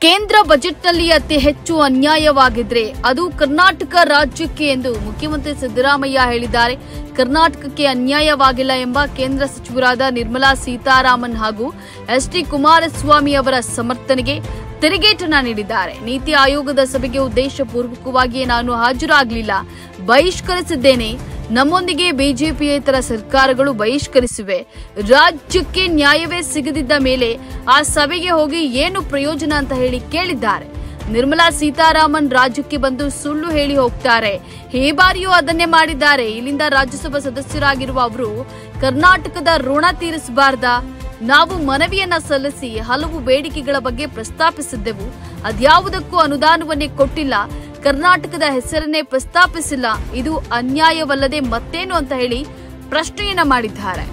ಕೇಂದ್ರ ಬಜೆಟ್ನಲ್ಲಿ ಅತಿ ಹೆಚ್ಚು ಅನ್ಯಾಯವಾಗಿದ್ರೆ ಅದು ಕರ್ನಾಟಕ ರಾಜ್ಯಕ್ಕೆ ಎಂದು ಮುಖ್ಯಮಂತ್ರಿ ಸಿದ್ದರಾಮಯ್ಯ ಹೇಳಿದ್ದಾರೆ. ಕರ್ನಾಟಕಕ್ಕೆ ಅನ್ಯಾಯವಾಗಿಲ್ಲ ಎಂಬ ಕೇಂದ್ರ ಸಚಿವರಾದ ನಿರ್ಮಲಾ ಸೀತಾರಾಮನ್ ಹಾಗೂ ಎಸ್.ಡಿ. ಕುಮಾರಸ್ವಾಮಿ ಅವರ ಸಮರ್ಥನೆಗೆ ತಿರುಗೇಟನ್ನ ನೀಡಿದ್ದಾರೆ. ನೀತಿ ಆಯೋಗದ ಸಭೆಗೆ ಉದ್ದೇಶಪೂರ್ವಕವಾಗಿ ನಾನು ಹಾಜರಾಗಲಿಲ್ಲ, ಬಹಿಷ್ಕರಿಸಿದ್ದೇನೆ. ನಮ್ಮೊಂದಿಗೆ ಬಿಜೆಪಿಯೇತರ ಸರ್ಕಾರಗಳು ಬಹಿಷ್ಕರಿಸಿವೆ. ರಾಜ್ಯಕ್ಕೆ ನ್ಯಾಯವೇ ಸಿಗದಿದ್ದ ಮೇಲೆ ಆ ಸಭೆಗೆ ಹೋಗಿ ಏನು ಪ್ರಯೋಜನ ಅಂತ ಹೇಳಿ ಕೇಳಿದ್ದಾರೆ. ನಿರ್ಮಲಾ ಸೀತಾರಾಮನ್ ರಾಜ್ಯಕ್ಕೆ ಬಂದು ಸುಳ್ಳು ಹೇಳಿ ಹೋಗ್ತಾರೆ. ಈ ಬಾರಿಯೂ ಅದನ್ನೇ ಮಾಡಿದ್ದಾರೆ. ಇಲ್ಲಿಂದ ರಾಜ್ಯಸಭಾ ಸದಸ್ಯರಾಗಿರುವ ಅವರು ಕರ್ನಾಟಕದ ಋಣ ತೀರಿಸಬಾರ್ದಾ? ನಾವು ಮನವಿಯನ್ನ ಸಲ್ಲಿಸಿ ಹಲವು ಬೇಡಿಕೆಗಳ ಬಗ್ಗೆ ಪ್ರಸ್ತಾಪಿಸಿದ್ದೆವು. ಅದ್ಯಾವುದಕ್ಕೂ ಅನುದಾನವನ್ನೇ ಕೊಟ್ಟಿಲ್ಲ. ಕರ್ನಾಟಕದ ಹೆಸರನ್ನೇ ಪ್ರಸ್ತಾಪಿಸಿಲ್ಲ. ಇದು ಅನ್ಯಾಯವಲ್ಲದೆ ಮತ್ತೇನು ಅಂತ ಹೇಳಿ ಪ್ರಶ್ನೆಯನ್ನ ಮಾಡಿದ್ದಾರೆ.